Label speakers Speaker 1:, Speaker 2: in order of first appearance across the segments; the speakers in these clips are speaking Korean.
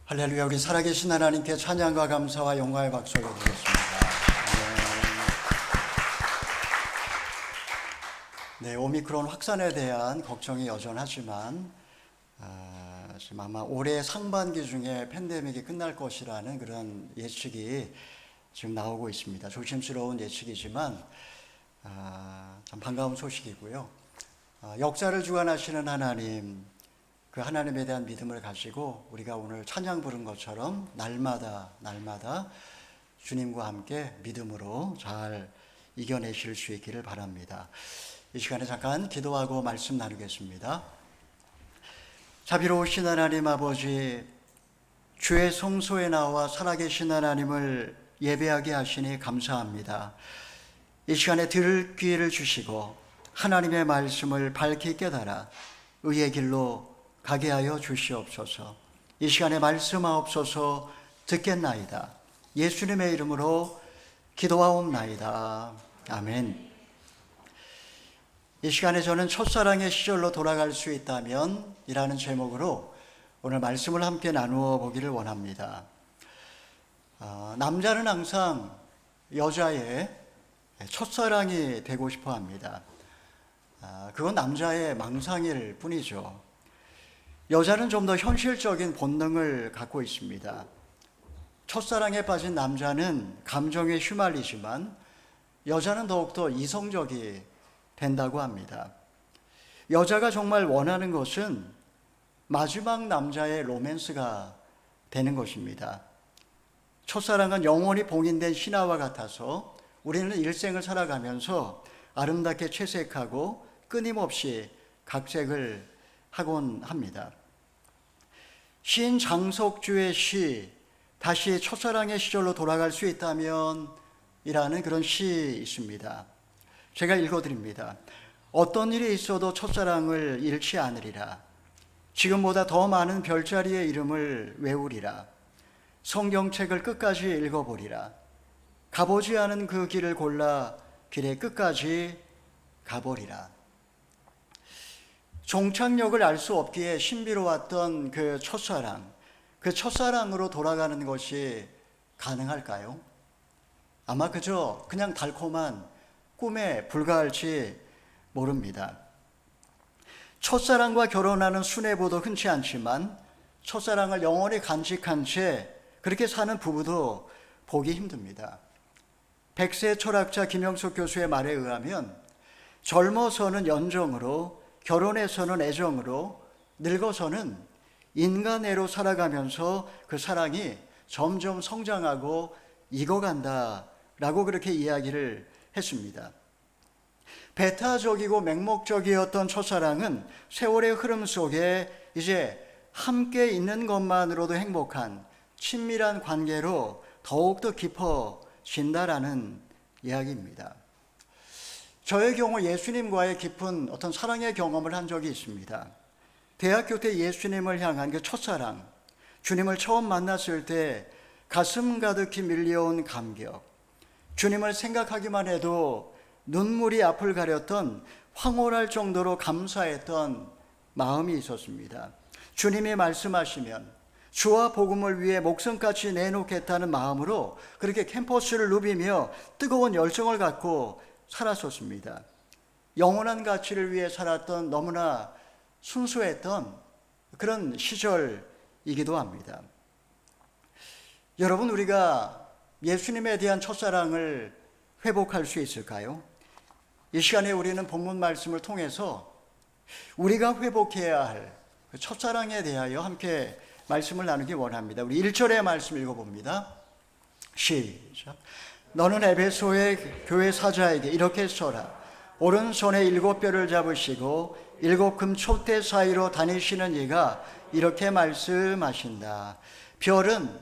Speaker 1: 할렐루야. 우리 살아계신 하나님께 찬양과 감사와 영광의 박수 올려드리겠습니다. 네, 오미크론 확산에 대한 걱정이 여전하지만 지금 아마 올해 상반기 중에 팬데믹이 끝날 것이라는 그런 예측이 지금 나오고 있습니다. 조심스러운 예측이지만 참 반가운 소식이고요. 역사를 주관하시는 하나님, 그 하나님에 대한 믿음을 가지고 우리가 오늘 찬양 부른 것처럼 날마다 주님과 함께 믿음으로 잘 이겨내실 수 있기를 바랍니다. 이 시간에 잠깐 기도하고 말씀 나누겠습니다. 자비로우신 하나님 아버지, 주의 성소에 나와 살아계신 하나님을 예배하게 하시니 감사합니다. 이 시간에 들을 기회를 주시고 하나님의 말씀을 밝히 깨달아 의의 길로 가게 하여 주시옵소서. 이 시간에 말씀하옵소서. 듣겠나이다. 예수님의 이름으로 기도하옵나이다. 아멘. 이 시간에 저는 첫사랑의 시절로 돌아갈 수 있다면 이라는 제목으로 오늘 말씀을 함께 나누어 보기를 원합니다. 남자는 항상 여자의 첫사랑이 되고 싶어 합니다. 그건 남자의 망상일 뿐이죠. 여자는 좀 더 현실적인 본능을 갖고 있습니다. 첫사랑에 빠진 남자는 감정에 휘말리지만 여자는 더욱더 이성적이 된다고 합니다. 여자가 정말 원하는 것은 마지막 남자의 로맨스가 되는 것입니다. 첫사랑은 영원히 봉인된 신화와 같아서 우리는 일생을 살아가면서 아름답게 채색하고 끊임없이 각색을 하곤 합니다. 시인 장석주의 시 다시 첫사랑의 시절로 돌아갈 수 있다면 이라는 그런 시 있습니다. 제가 읽어드립니다. 어떤 일이 있어도 첫사랑을 잃지 않으리라. 지금보다 더 많은 별자리의 이름을 외우리라. 성경책을 끝까지 읽어보리라. 가보지 않은 그 길을 골라 길의 끝까지 가보리라. 종착역을 알 수 없기에 신비로웠던 그 첫사랑, 그 첫사랑으로 돌아가는 것이 가능할까요? 아마 그냥 달콤한 꿈에 불과할지 모릅니다. 첫사랑과 결혼하는 수뇌보도 흔치 않지만 첫사랑을 영원히 간직한 채 그렇게 사는 부부도 보기 힘듭니다. 백세 철학자 김영석 교수의 말에 의하면 젊어서는 연정으로, 결혼해서는 애정으로, 늙어서는 인간애로 살아가면서 그 사랑이 점점 성장하고 익어간다라고 그렇게 이야기를 했습니다. 배타적이고 맹목적이었던 첫사랑은 세월의 흐름 속에 이제 함께 있는 것만으로도 행복한 친밀한 관계로 더욱더 깊어진다라는 이야기입니다. 저의 경우 예수님과의 깊은 어떤 사랑의 경험을 한 적이 있습니다. 대학교 때 예수님을 향한 그 첫사랑, 주님을 처음 만났을 때 가슴 가득히 밀려온 감격, 주님을 생각하기만 해도 눈물이 앞을 가렸던 황홀할 정도로 감사했던 마음이 있었습니다. 주님이 말씀하시면 주와 복음을 위해 목숨까지 내놓겠다는 마음으로 그렇게 캠퍼스를 누비며 뜨거운 열정을 갖고 살았었습니다. 영원한 가치를 위해 살았던 너무나 순수했던 그런 시절이기도 합니다. 여러분, 우리가 예수님에 대한 첫사랑을 회복할 수 있을까요? 이 시간에 우리는 본문 말씀을 통해서 우리가 회복해야 할 그 첫사랑에 대하여 함께 말씀을 나누기 원합니다. 우리 1절의 말씀 읽어봅니다. 시작. 너는 에베소의 교회 사자에게 이렇게 써라. 오른손에 7뼈를 잡으시고 7 금촛대 사이로 다니시는 이가 이렇게 말씀하신다. 별은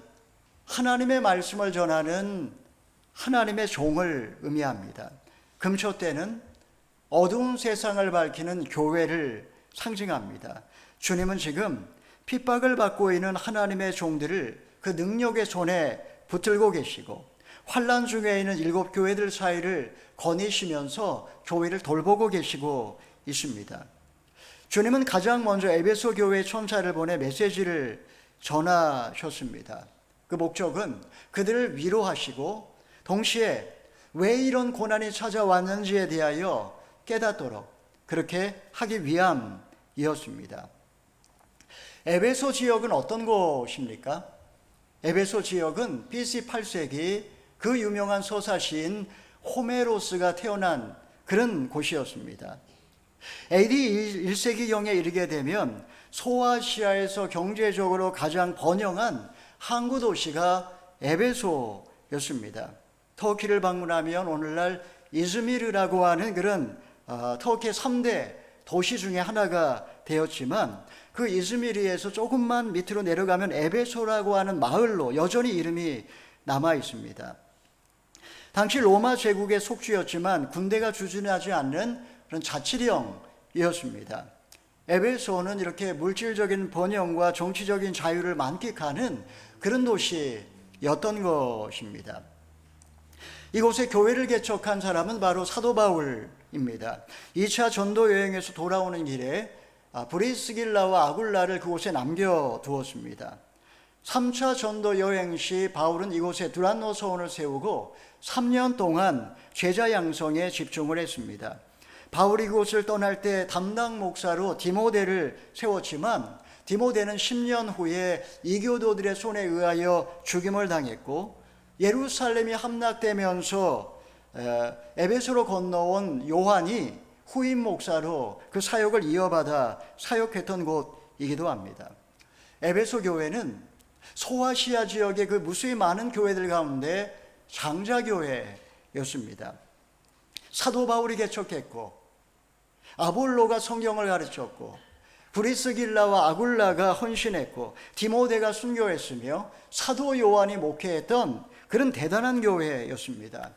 Speaker 1: 하나님의 말씀을 전하는 하나님의 종을 의미합니다. 금촛대는 어두운 세상을 밝히는 교회를 상징합니다. 주님은 지금 핍박을 받고 있는 하나님의 종들을 그 능력의 손에 붙들고 계시고 환난 중에 있는 7 교회들 사이를 거니시면서 교회를 돌보고 계시고 있습니다. 주님은 가장 먼저 에베소 교회 천사를 보내 메시지를 전하셨습니다. 그 목적은 그들을 위로하시고 동시에 왜 이런 고난이 찾아왔는지에 대하여 깨닫도록 그렇게 하기 위함이었습니다. 에베소 지역은 어떤 곳입니까? 에베소 지역은 BC 8세기 그 유명한 서사시인 호메로스가 태어난 그런 곳이었습니다. AD 1세기경에 이르게 되면 소아시아에서 경제적으로 가장 번영한 항구 도시가 에베소였습니다. 터키를 방문하면 오늘날 이즈미르라고 하는 그런 터키의 3대 도시 중에 하나가 되었지만 그 이즈미르에서 조금만 밑으로 내려가면 에베소라고 하는 마을로 여전히 이름이 남아 있습니다. 당시 로마 제국의 속주였지만 군대가 주둔하지 않는 그런 자치령이었습니다. 에베소는 이렇게 물질적인 번영과 정치적인 자유를 만끽하는 그런 도시였던 것입니다. 이곳에 교회를 개척한 사람은 바로 사도 바울입니다. 2차 전도 여행에서 돌아오는 길에 브리스길라와 아굴라를 그곳에 남겨두었습니다. 3차 전도 여행 시 바울은 이곳에 두란노 서원을 세우고 3년 동안 제자 양성에 집중을 했습니다. 바울이 이곳을 떠날 때 담당 목사로 디모데를 세웠지만 디모데는 10년 후에 이교도들의 손에 의하여 죽임을 당했고 예루살렘이 함락되면서 에베소로 건너온 요한이 후임 목사로 그 사역을 이어받아 사역했던 곳이기도 합니다. 에베소 교회는 소아시아 지역의 그 무수히 많은 교회들 가운데 장자교회였습니다. 사도 바울이 개척했고 아볼로가 성경을 가르쳤고 브리스길라와 아굴라가 헌신했고 디모데가 순교했으며 사도 요한이 목회했던 그런 대단한 교회였습니다.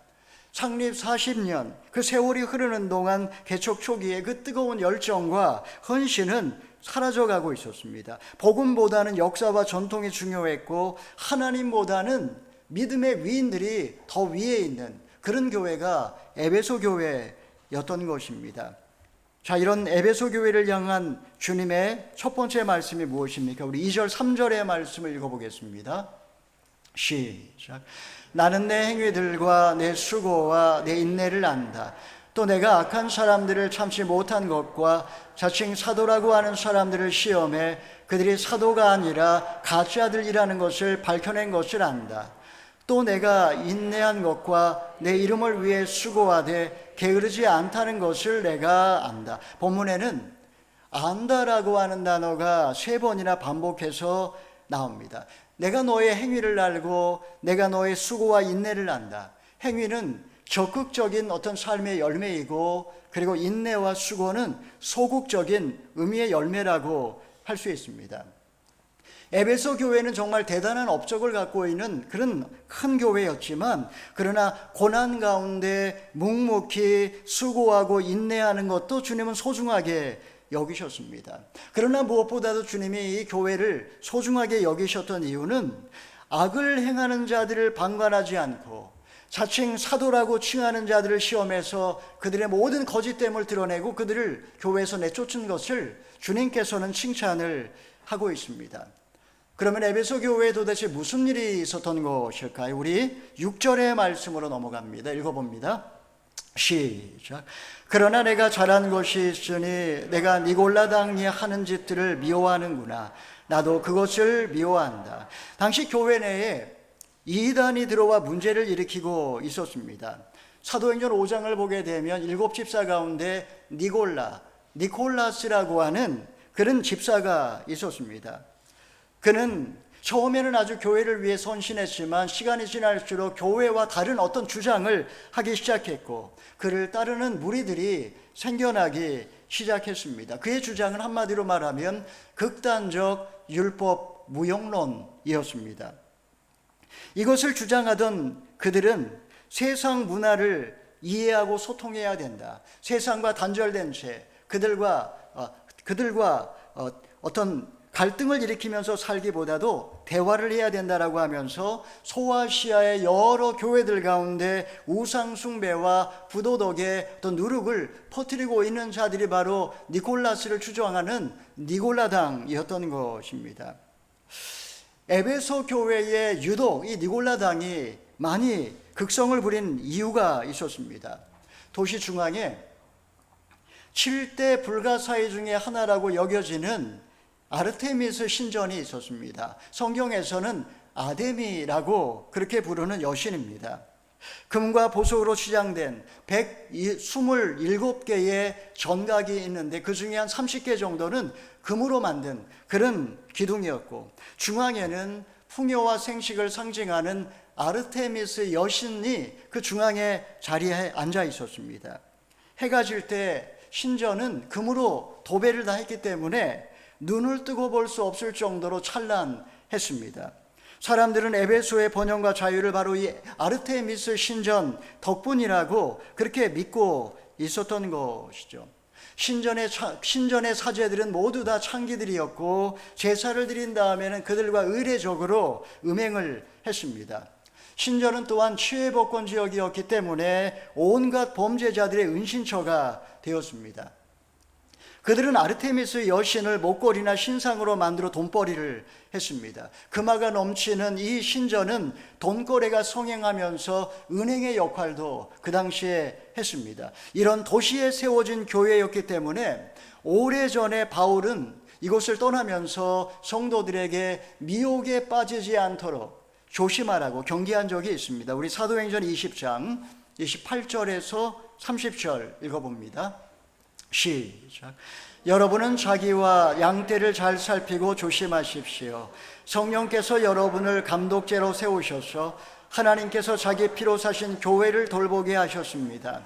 Speaker 1: 창립 40년 그 세월이 흐르는 동안 개척 초기에 그 뜨거운 열정과 헌신은 사라져가고 있었습니다. 복음보다는 역사와 전통이 중요했고 하나님보다는 믿음의 위인들이 더 위에 있는 그런 교회가 에베소 교회였던 것입니다. 자, 이런 에베소 교회를 향한 주님의 첫 번째 말씀이 무엇입니까? 우리 2절 3절의 말씀을 읽어보겠습니다. 시작. 나는 내 행위들과 내 수고와 내 인내를 안다. 또 내가 악한 사람들을 참지 못한 것과 자칭 사도라고 하는 사람들을 시험해 그들이 사도가 아니라 가짜들이라는 것을 밝혀낸 것을 안다. 또 내가 인내한 것과 내 이름을 위해 수고하되 게으르지 않다는 것을 내가 안다. 본문에는 안다라고 하는 단어가 3번이나 반복해서 나옵니다. 내가 너의 행위를 알고 내가 너의 수고와 인내를 안다. 행위는 적극적인 어떤 삶의 열매이고 그리고 인내와 수고는 소극적인 의미의 열매라고 할 수 있습니다. 에베소 교회는 정말 대단한 업적을 갖고 있는 그런 큰 교회였지만 그러나 고난 가운데 묵묵히 수고하고 인내하는 것도 주님은 소중하게 여기셨습니다. 그러나 무엇보다도 주님이 이 교회를 소중하게 여기셨던 이유는 악을 행하는 자들을 방관하지 않고 자칭 사도라고 칭하는 자들을 시험해서 그들의 모든 거짓됨을 드러내고 그들을 교회에서 내쫓은 것을 주님께서는 칭찬을 하고 있습니다. 그러면 에베소 교회에 도대체 무슨 일이 있었던 것일까요? 우리 6절의 말씀으로 넘어갑니다. 읽어봅니다. 시작. 그러나 내가 잘한 것이 있으니 내가 니골라당이 하는 짓들을 미워하는구나. 나도 그것을 미워한다. 당시 교회 내에 이단이 들어와 문제를 일으키고 있었습니다. 사도행전 5장을 보게 되면 7집사 가운데 니콜라스라고 하는 그런 집사가 있었습니다. 그는 처음에는 아주 교회를 위해 헌신했지만 시간이 지날수록 교회와 다른 어떤 주장을 하기 시작했고 그를 따르는 무리들이 생겨나기 시작했습니다. 그의 주장은 한마디로 말하면 극단적 율법 무용론이었습니다. 이것을 주장하던 그들은 세상 문화를 이해하고 소통해야 된다. 세상과 단절된 채 그들과 어떤 갈등을 일으키면서 살기보다도 대화를 해야 된다라고 하면서 소아시아의 여러 교회들 가운데 우상 숭배와 부도덕의 어떤 누룩을 퍼뜨리고 있는 자들이 바로 니콜라스를 추종하는 니골라당이었던 것입니다. 에베소 교회에 유독 이 니골라당이 많이 극성을 부린 이유가 있었습니다. 도시 중앙에 7대 불가사의 중에 하나라고 여겨지는 아르테미스 신전이 있었습니다. 성경에서는 아데미라고 그렇게 부르는 여신입니다. 금과 보석으로 치장된 127개의 전각이 있는데 그 중에 한 30개 정도는 금으로 만든 그런 기둥이었고, 중앙에는 풍요와 생식을 상징하는 아르테미스 여신이 그 중앙에 자리에 앉아 있었습니다. 해가 질 때 신전은 금으로 도배를 다 했기 때문에 눈을 뜨고 볼 수 없을 정도로 찬란했습니다. 사람들은 에베소의 번영과 자유를 바로 이 아르테미스 신전 덕분이라고 그렇게 믿고 있었던 것이죠. 신전의 사제들은 모두 다 창기들이었고, 제사를 드린 다음에는 그들과 의례적으로 음행을 했습니다. 신전은 또한 치외복권 지역이었기 때문에 온갖 범죄자들의 은신처가 되었습니다. 그들은 아르테미스 여신을 목걸이나 신상으로 만들어 돈벌이를 했습니다. 금화가 넘치는 이 신전은 돈거래가 성행하면서 은행의 역할도 그 당시에 했습니다. 이런 도시에 세워진 교회였기 때문에 오래전에 바울은 이곳을 떠나면서 성도들에게 미혹에 빠지지 않도록 조심하라고 경계한 적이 있습니다. 우리 사도행전 20장 28절에서 30절 읽어봅니다. 시작. 여러분은 자기와 양떼를 잘 살피고 조심하십시오. 성령께서 여러분을 감독제로 세우셔서 하나님께서 자기 피로 사신 교회를 돌보게 하셨습니다.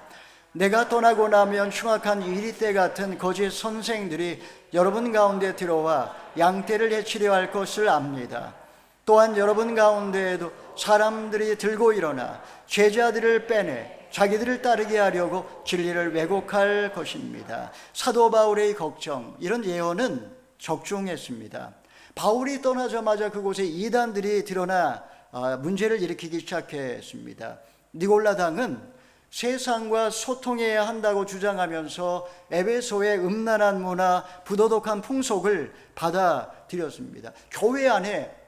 Speaker 1: 내가 떠나고 나면 흉악한 이리떼 같은 거짓 선생들이 여러분 가운데 들어와 양떼를 해치려 할 것을 압니다. 또한 여러분 가운데에도 사람들이 들고 일어나 제자들을 빼내 자기들을 따르게 하려고 진리를 왜곡할 것입니다. 사도 바울의 걱정, 이런 예언은 적중했습니다. 바울이 떠나자마자 그곳에 이단들이 드러나 문제를 일으키기 시작했습니다. 니골라당은 세상과 소통해야 한다고 주장하면서 에베소의 음란한 문화, 부도덕한 풍속을 받아들였습니다. 교회 안에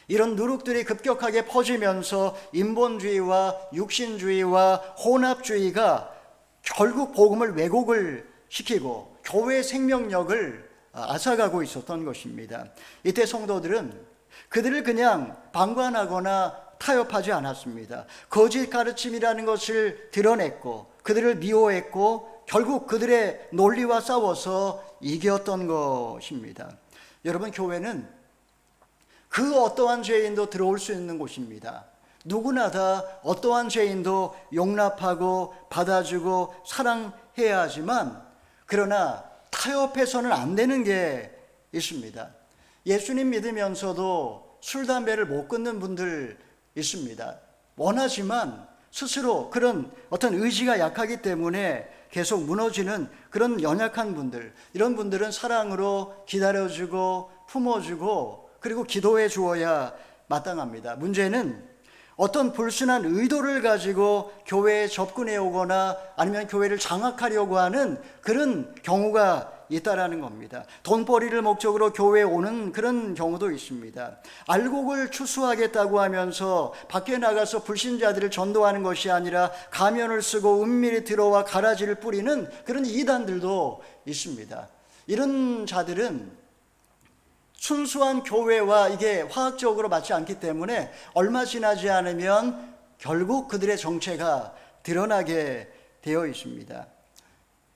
Speaker 1: 이런 누룩들이 급격하게 퍼지면서 인본주의와 육신주의와 혼합주의가 결국 복음을 왜곡을 시키고 교회의 생명력을 앗아가고 있었던 것입니다. 이때 성도들은 그들을 그냥 방관하거나 타협하지 않았습니다. 거짓 가르침이라는 것을 드러냈고 그들을 미워했고 결국 그들의 논리와 싸워서 이겼던 것입니다. 여러분, 교회는 그 어떠한 죄인도 들어올 수 있는 곳입니다. 누구나 다 어떠한 죄인도 용납하고 받아주고 사랑해야 하지만, 그러나 타협해서는 안 되는 게 있습니다. 예수님 믿으면서도 술, 담배를 못 끊는 분들 있습니다. 원하지만 스스로 그런 어떤 의지가 약하기 때문에 계속 무너지는 그런 연약한 분들, 이런 분들은 사랑으로 기다려주고 품어주고 그리고 기도해 주어야 마땅합니다. 문제는 어떤 불순한 의도를 가지고 교회에 접근해 오거나 아니면 교회를 장악하려고 하는 그런 경우가 있다라는 겁니다. 돈벌이를 목적으로 교회에 오는 그런 경우도 있습니다. 알곡을 추수하겠다고 하면서 밖에 나가서 불신자들을 전도하는 것이 아니라 가면을 쓰고 은밀히 들어와 가라지를 뿌리는 그런 이단들도 있습니다. 이런 자들은 순수한 교회와 이게 화학적으로 맞지 않기 때문에 얼마 지나지 않으면 결국 그들의 정체가 드러나게 되어 있습니다.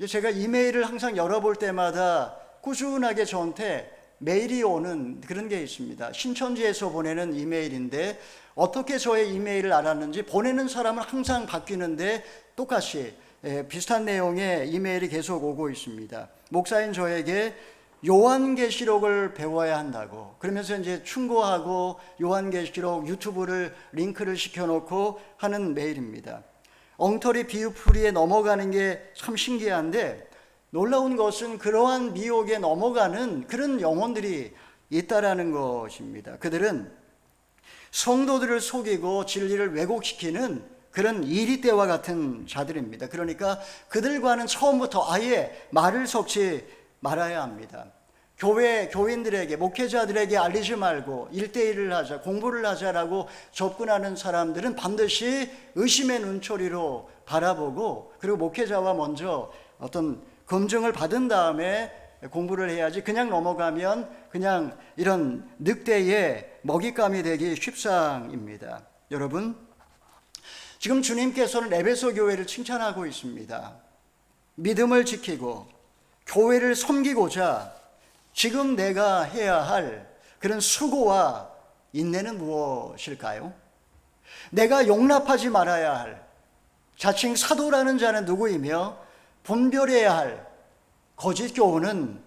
Speaker 1: 제가 이메일을 항상 열어볼 때마다 꾸준하게 저한테 메일이 오는 그런 게 있습니다. 신천지에서 보내는 이메일인데 어떻게 저의 이메일을 알았는지, 보내는 사람은 항상 바뀌는데 똑같이 비슷한 내용의 이메일이 계속 오고 있습니다. 목사인 저에게 요한계시록을 배워야 한다고, 그러면서 이제 충고하고 요한계시록 유튜브를 링크를 시켜놓고 하는 메일입니다. 엉터리 비유풀이에 넘어가는 게 참 신기한데, 놀라운 것은 그러한 미혹에 넘어가는 그런 영혼들이 있다라는 것입니다. 그들은 성도들을 속이고 진리를 왜곡시키는 그런 이리떼와 같은 자들입니다. 그러니까 그들과는 처음부터 아예 말을 섞지 말아야 합니다. 교인들에게, 목회자들에게 알리지 말고 1대1을 하자, 공부를 하자라고 접근하는 사람들은 반드시 의심의 눈초리로 바라보고, 그리고 목회자와 먼저 어떤 검증을 받은 다음에 공부를 해야지, 그냥 넘어가면 그냥 이런 늑대의 먹잇감이 되기 쉽상입니다. 여러분, 지금 주님께서는 에베소 교회를 칭찬하고 있습니다. 믿음을 지키고 교회를 섬기고자 지금 내가 해야 할 그런 수고와 인내는 무엇일까요? 내가 용납하지 말아야 할, 자칭 사도라는 자는 누구이며 분별해야 할 거짓 교훈은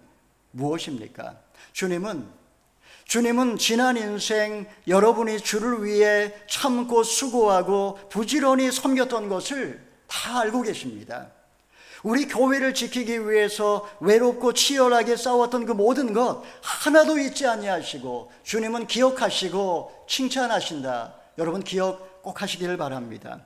Speaker 1: 무엇입니까? 주님은 지난 인생 여러분이 주를 위해 참고 수고하고 부지런히 섬겼던 것을 다 알고 계십니다. 우리 교회를 지키기 위해서 외롭고 치열하게 싸웠던 그 모든 것 하나도 잊지 아니하시고 주님은 기억하시고 칭찬하신다. 여러분 기억 꼭 하시기를 바랍니다.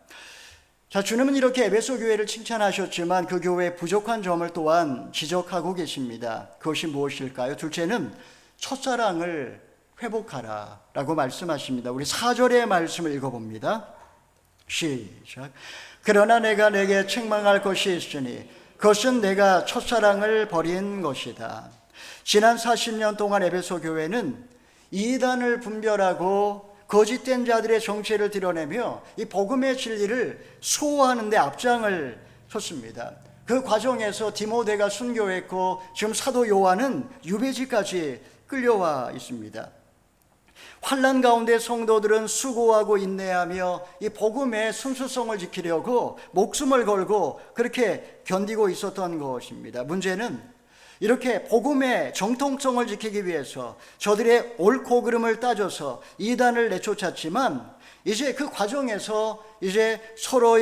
Speaker 1: 자, 주님은 이렇게 에베소 교회를 칭찬하셨지만 그 교회의 부족한 점을 또한 지적하고 계십니다. 그것이 무엇일까요? 둘째는 첫사랑을 회복하라 라고 말씀하십니다. 우리 4절의 말씀을 읽어봅니다. 시작. 그러나 내가 내게 책망할 것이 있으니 그것은 내가 첫사랑을 버린 것이다. 지난 40년 동안 에베소 교회는 이단을 분별하고 거짓된 자들의 정체를 드러내며 이 복음의 진리를 수호하는 데 앞장을 섰습니다. 그 과정에서 디모데가 순교했고 지금 사도 요한은 유배지까지 끌려와 있습니다. 환난 가운데 성도들은 수고하고 인내하며 이 복음의 순수성을 지키려고 목숨을 걸고 그렇게 견디고 있었던 것입니다. 문제는 이렇게 복음의 정통성을 지키기 위해서 저들의 옳고 그름을 따져서 이단을 내쫓았지만 이제 그 과정에서 이제 서로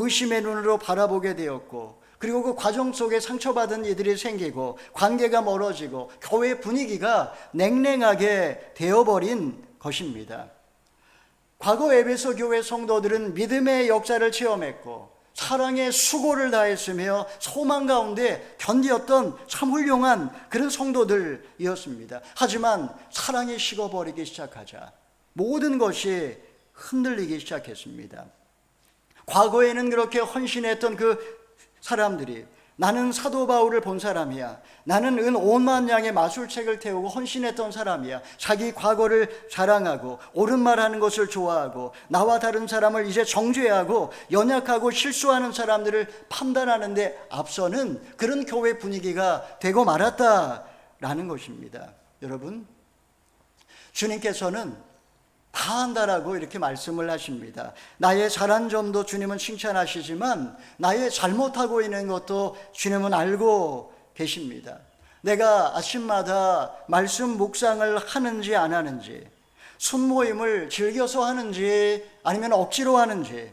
Speaker 1: 의심의 눈으로 바라보게 되었고, 그리고 그 과정 속에 상처받은 이들이 생기고 관계가 멀어지고 교회 분위기가 냉랭하게 되어버린 것입니다. 과거 에베소 교회 성도들은 믿음의 역사를 체험했고 사랑의 수고를 다했으며 소망 가운데 견디었던 참 훌륭한 그런 성도들이었습니다. 하지만 사랑이 식어버리기 시작하자 모든 것이 흔들리기 시작했습니다. 과거에는 그렇게 헌신했던 그 사람들이, 나는 사도 바울을 본 사람이야, 나는 은 5만 양의 마술책을 태우고 헌신했던 사람이야, 자기 과거를 자랑하고 옳은 말하는 것을 좋아하고 나와 다른 사람을 이제 정죄하고 연약하고 실수하는 사람들을 판단하는 데 앞서는 그런 교회 분위기가 되고 말았다라는 것입니다. 여러분, 주님께서는 다 한다라고 이렇게 말씀을 하십니다. 나의 잘한 점도 주님은 칭찬하시지만 나의 잘못하고 있는 것도 주님은 알고 계십니다. 내가 아침마다 말씀 묵상을 하는지 안 하는지, 순모임을 즐겨서 하는지 아니면 억지로 하는지,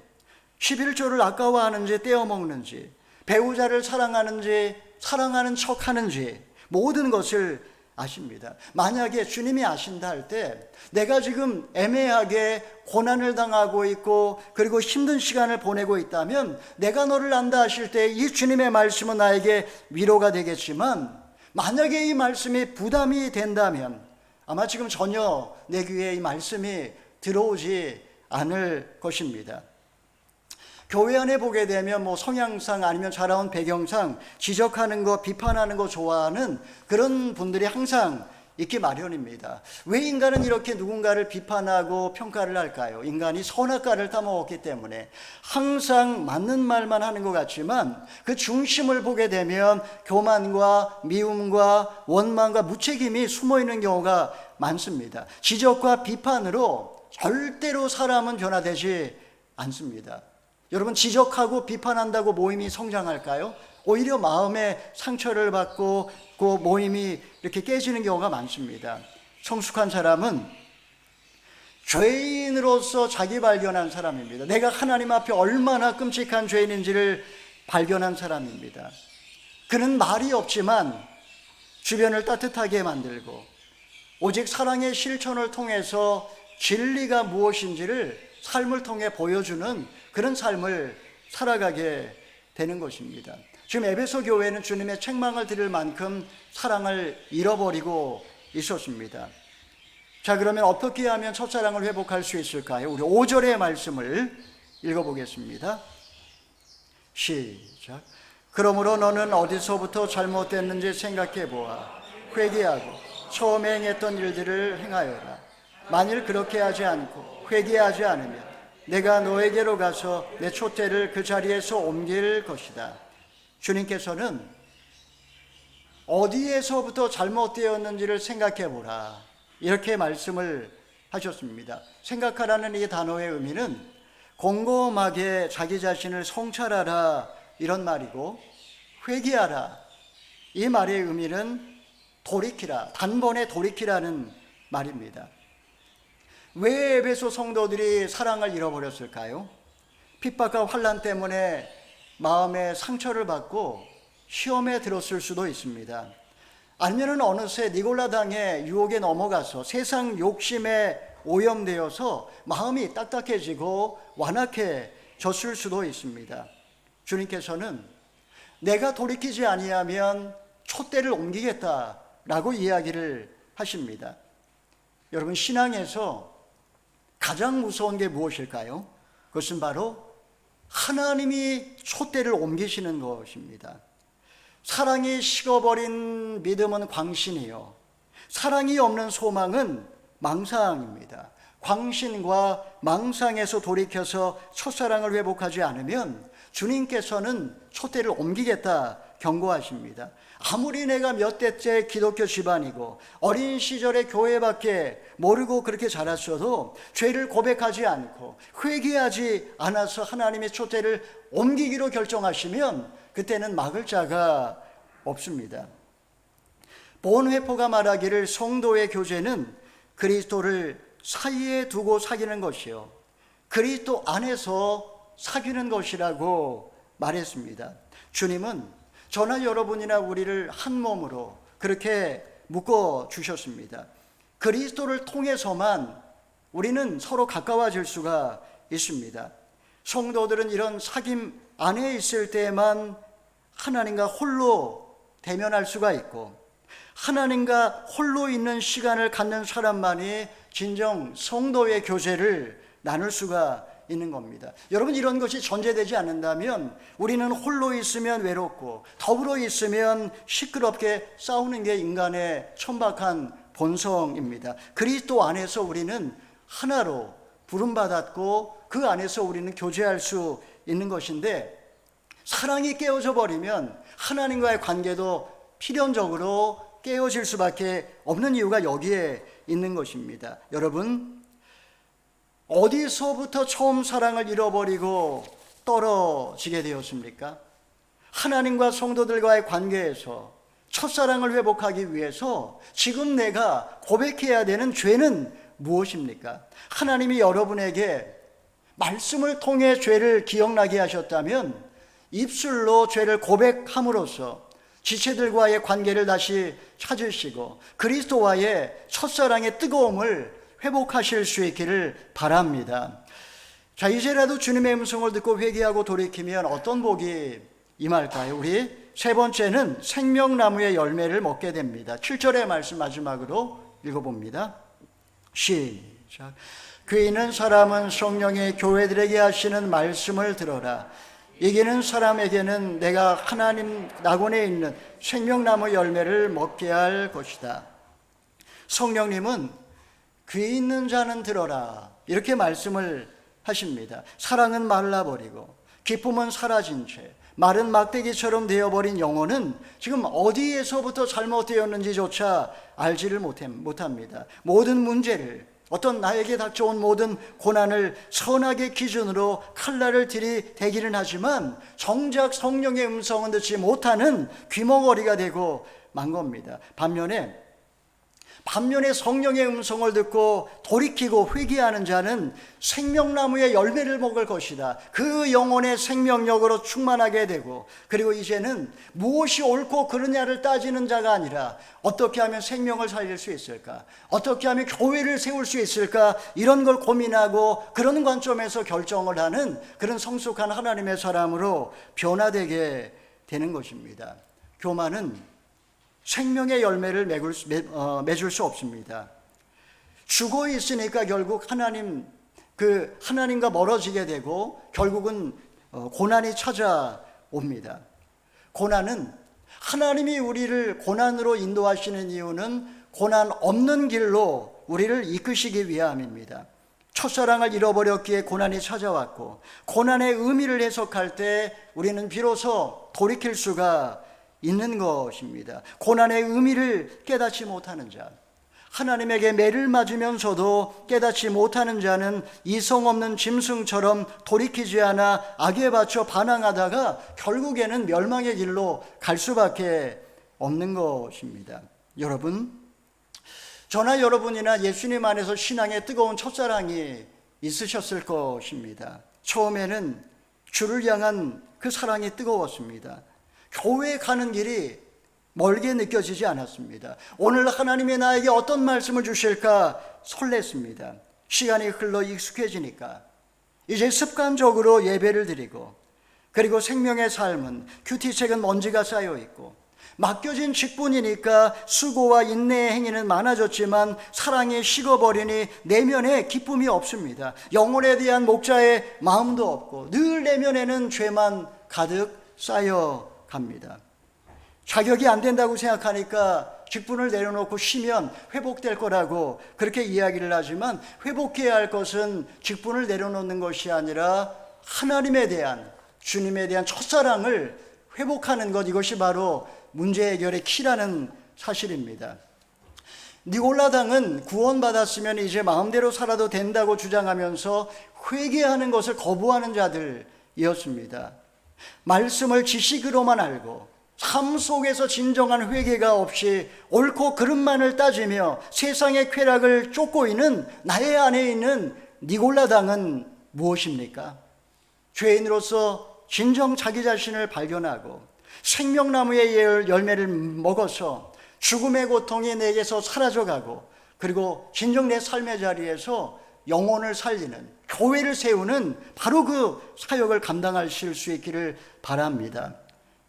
Speaker 1: 11조를 아까워하는지 떼어먹는지, 배우자를 사랑하는지 사랑하는 척 하는지 모든 것을 아십니다. 만약에 주님이 아신다 할 때 내가 지금 애매하게 고난을 당하고 있고 그리고 힘든 시간을 보내고 있다면 내가 너를 안다 하실 때 이 주님의 말씀은 나에게 위로가 되겠지만, 만약에 이 말씀이 부담이 된다면 아마 지금 전혀 내 귀에 이 말씀이 들어오지 않을 것입니다. 교회 안에 보게 되면 성향상 아니면 자라온 배경상 지적하는 거, 비판하는 거 좋아하는 그런 분들이 항상 있기 마련입니다. 왜 인간은 이렇게 누군가를 비판하고 평가를 할까요? 인간이 선악과를 따먹었기 때문에 항상 맞는 말만 하는 것 같지만 그 중심을 보게 되면 교만과 미움과 원망과 무책임이 숨어있는 경우가 많습니다. 지적과 비판으로 절대로 사람은 변화되지 않습니다. 여러분, 지적하고 비판한다고 모임이 성장할까요? 오히려 마음에 상처를 받고 그 모임이 이렇게 깨지는 경우가 많습니다. 성숙한 사람은 죄인으로서 자기 발견한 사람입니다. 내가 하나님 앞에 얼마나 끔찍한 죄인인지를 발견한 사람입니다. 그는 말이 없지만 주변을 따뜻하게 만들고 오직 사랑의 실천을 통해서 진리가 무엇인지를 삶을 통해 보여주는 그런 삶을 살아가게 되는 것입니다. 지금 에베소 교회는 주님의 책망을 들을 만큼 사랑을 잃어버리고 있었습니다. 자, 그러면 어떻게 하면 첫사랑을 회복할 수 있을까요? 우리 5절의 말씀을 읽어보겠습니다. 시작. 그러므로 너는 어디서부터 잘못됐는지 생각해 보아 회개하고 처음에 행했던 일들을 행하여라. 만일 그렇게 하지 않고 회개하지 않으면 내가 너에게로 가서 내 촛대를 그 자리에서 옮길 것이다. 주님께서는 어디에서부터 잘못되었는지를 생각해 보라, 이렇게 말씀을 하셨습니다. 생각하라는 이 단어의 의미는 곰곰하게 자기 자신을 성찰하라, 이런 말이고, 회개하라, 이 말의 의미는 돌이키라, 단번에 돌이키라는 말입니다. 왜 에베소 성도들이 사랑을 잃어버렸을까요? 핍박과 환난 때문에 마음에 상처를 받고 시험에 들었을 수도 있습니다. 아니면 어느새 니골라당의 유혹에 넘어가서 세상 욕심에 오염되어서 마음이 딱딱해지고 완악해졌을 수도 있습니다. 주님께서는 내가 돌이키지 아니하면 촛대를 옮기겠다라고 이야기를 하십니다. 여러분, 신앙에서 가장 무서운 게 무엇일까요? 그것은 바로 하나님이 촛대를 옮기시는 것입니다. 사랑이 식어버린 믿음은 광신이요, 사랑이 없는 소망은 망상입니다. 광신과 망상에서 돌이켜서 첫사랑을 회복하지 않으면 주님께서는 촛대를 옮기겠다 경고하십니다. 아무리 내가 몇 대째 기독교 집안이고 어린 시절에 교회밖에 모르고 그렇게 자랐어도 죄를 고백하지 않고 회개하지 않아서 하나님의 촛대를 옮기기로 결정하시면 그때는 막을 자가 없습니다. 본회포가 말하기를 성도의 교제는 그리스도를 사이에 두고 사귀는 것이요, 그리스도 안에서 사귀는 것이라고 말했습니다. 주님은 저나 여러분이나 우리를 한 몸으로 그렇게 묶어 주셨습니다. 그리스도를 통해서만 우리는 서로 가까워질 수가 있습니다. 성도들은 이런 사귐 안에 있을 때만 하나님과 홀로 대면할 수가 있고, 하나님과 홀로 있는 시간을 갖는 사람만이 진정 성도의 교제를 나눌 수가 있는 겁니다. 여러분, 이런 것이 전제되지 않는다면 우리는 홀로 있으면 외롭고 더불어 있으면 시끄럽게 싸우는 게 인간의 천박한 본성입니다. 그리스도 안에서 우리는 하나로 부름받았고 그 안에서 우리는 교제할 수 있는 것인데, 사랑이 깨어져 버리면 하나님과의 관계도 필연적으로 깨어질 수밖에 없는 이유가 여기에 있는 것입니다. 여러분, 어디서부터 처음 사랑을 잃어버리고 떨어지게 되었습니까? 하나님과 성도들과의 관계에서 첫사랑을 회복하기 위해서 지금 내가 고백해야 되는 죄는 무엇입니까? 하나님이 여러분에게 말씀을 통해 죄를 기억나게 하셨다면 입술로 죄를 고백함으로써 지체들과의 관계를 다시 찾으시고 그리스도와의 첫사랑의 뜨거움을 회복하실 수 있기를 바랍니다. 자, 이제라도 주님의 음성을 듣고 회개하고 돌이키면 어떤 복이 임할까요? 우리 세 번째는 생명나무의 열매를 먹게 됩니다. 7절의 말씀 마지막으로 읽어봅니다. 시작. 귀 있는 사람은 성령의 교회들에게 하시는 말씀을 들어라. 이기는 사람에게는 내가 하나님 낙원에 있는 생명나무 열매를 먹게 할 것이다. 성령님은 귀 있는 자는 들어라, 이렇게 말씀을 하십니다. 사랑은 말라버리고 기쁨은 사라진 채 마른 막대기처럼 되어버린 영혼은 지금 어디에서부터 잘못되었는지조차 알지를 못합니다. 모든 문제를, 어떤 나에게 닥쳐온 모든 고난을 선악의 기준으로 칼날을 들이대기는 하지만 정작 성령의 음성은 듣지 못하는 귀머거리가 되고 만 겁니다. 반면에 성령의 음성을 듣고 돌이키고 회개하는 자는 생명나무의 열매를 먹을 것이다. 그 영혼의 생명력으로 충만하게 되고, 그리고 이제는 무엇이 옳고 그르냐를 따지는 자가 아니라 어떻게 하면 생명을 살릴 수 있을까, 어떻게 하면 교회를 세울 수 있을까, 이런 걸 고민하고 그런 관점에서 결정을 하는 그런 성숙한 하나님의 사람으로 변화되게 되는 것입니다. 교만은 생명의 열매를 맺을 수 없습니다. 죽어 있으니까 결국 하나님과 멀어지게 되고 결국은 고난이 찾아옵니다. 고난은 하나님이 우리를 고난으로 인도하시는 이유는 고난 없는 길로 우리를 이끄시기 위함입니다. 첫사랑을 잃어버렸기에 고난이 찾아왔고, 고난의 의미를 해석할 때 우리는 비로소 돌이킬 수가 있는 것입니다. 고난의 의미를 깨닫지 못하는 자, 하나님에게 매를 맞으면서도 깨닫지 못하는 자는 이성 없는 짐승처럼 돌이키지 않아 악에 받쳐 반항하다가 결국에는 멸망의 길로 갈 수밖에 없는 것입니다. 여러분, 저나 여러분이나 예수님 안에서 신앙의 뜨거운 첫사랑이 있으셨을 것입니다. 처음에는 주를 향한 그 사랑이 뜨거웠습니다. 교회에 가는 길이 멀게 느껴지지 않았습니다. 오늘 하나님이 나에게 어떤 말씀을 주실까 설렜습니다. 시간이 흘러 익숙해지니까 이제 습관적으로 예배를 드리고, 그리고 생명의 삶은 큐티책은 먼지가 쌓여 있고, 맡겨진 직분이니까 수고와 인내의 행위는 많아졌지만 사랑이 식어버리니 내면에 기쁨이 없습니다. 영혼에 대한 목자의 마음도 없고 늘 내면에는 죄만 가득 쌓여갑니다. 자격이 안 된다고 생각하니까 직분을 내려놓고 쉬면 회복될 거라고 그렇게 이야기를 하지만, 회복해야 할 것은 직분을 내려놓는 것이 아니라 하나님에 대한, 주님에 대한 첫사랑을 회복하는 것, 이것이 바로 문제 해결의 키라는 사실입니다. 니골라당은 구원받았으면 이제 마음대로 살아도 된다고 주장하면서 회개하는 것을 거부하는 자들이었습니다. 말씀을 지식으로만 알고 삶 속에서 진정한 회개가 없이 옳고 그름만을 따지며 세상의 쾌락을 쫓고 있는 나의 안에 있는 니골라당은 무엇입니까? 죄인으로서 진정 자기 자신을 발견하고 생명나무의 열매를 먹어서 죽음의 고통이 내게서 사라져가고, 그리고 진정 내 삶의 자리에서 영혼을 살리는, 교회를 세우는 바로 그 사역을 감당하실 수 있기를 바랍니다.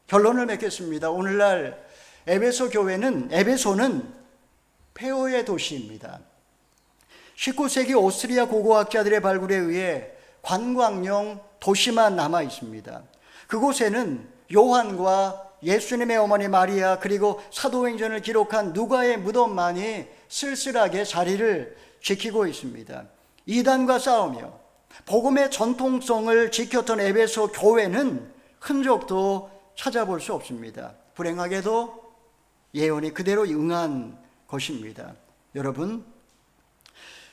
Speaker 1: 결론을 맺겠습니다. 오늘날 에베소는 폐허의 도시입니다. 19세기 오스트리아 고고학자들의 발굴에 의해 관광용 도시만 남아 있습니다. 그곳에는 요한과 예수님의 어머니 마리아, 그리고 사도행전을 기록한 누가의 무덤만이 쓸쓸하게 자리를 지키고 있습니다. 이단과 싸우며 복음의 전통성을 지켰던 에베소 교회는 흔적도 찾아볼 수 없습니다. 불행하게도 예언이 그대로 응한 것입니다. 여러분,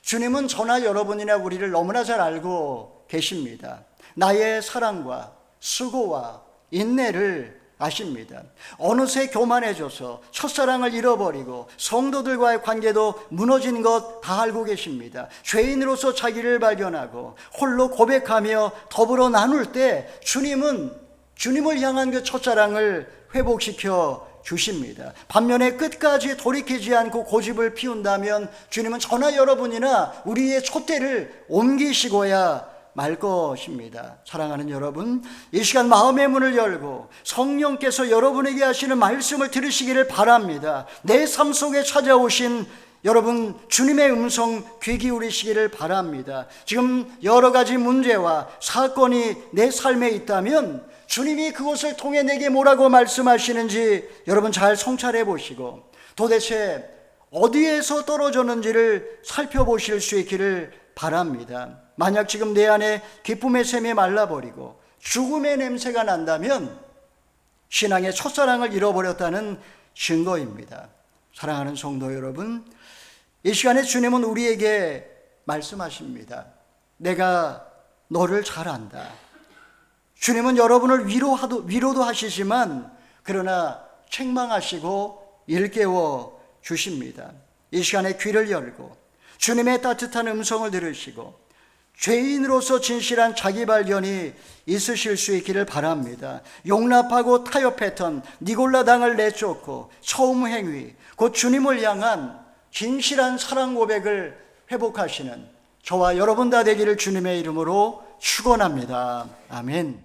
Speaker 1: 주님은 저나 여러분이나 우리를 너무나 잘 알고 계십니다. 나의 사랑과 수고와 인내를 아십니다. 어느새 교만해져서 첫사랑을 잃어버리고 성도들과의 관계도 무너진 것 다 알고 계십니다. 죄인으로서 자기를 발견하고 홀로 고백하며 더불어 나눌 때 주님을 향한 그 첫사랑을 회복시켜 주십니다. 반면에 끝까지 돌이키지 않고 고집을 피운다면 주님은 저나 여러분이나 우리의 촛대를 옮기시고야 말 것입니다. 사랑하는 여러분, 이 시간 마음의 문을 열고 성령께서 여러분에게 하시는 말씀을 들으시기를 바랍니다. 내 삶 속에 찾아오신 여러분, 주님의 음성 귀 기울이시기를 바랍니다. 지금 여러 가지 문제와 사건이 내 삶에 있다면 주님이 그것을 통해 내게 뭐라고 말씀하시는지 여러분 잘 성찰해 보시고, 도대체 어디에서 떨어졌는지를 살펴보실 수 있기를 바랍니다. 만약 지금 내 안에 기쁨의 샘이 말라버리고 죽음의 냄새가 난다면 신앙의 첫사랑을 잃어버렸다는 증거입니다. 사랑하는 성도 여러분, 이 시간에 주님은 우리에게 말씀하십니다. 내가 너를 잘 안다. 주님은 여러분을 위로도 하시지만 그러나 책망하시고 일깨워 주십니다. 이 시간에 귀를 열고 주님의 따뜻한 음성을 들으시고 죄인으로서 진실한 자기 발견이 있으실 수 있기를 바랍니다. 용납하고 타협했던 니골라당을 내쫓고 처음 행위, 곧 주님을 향한 진실한 사랑 고백을 회복하시는 저와 여러분 다 되기를 주님의 이름으로 축원합니다. 아멘.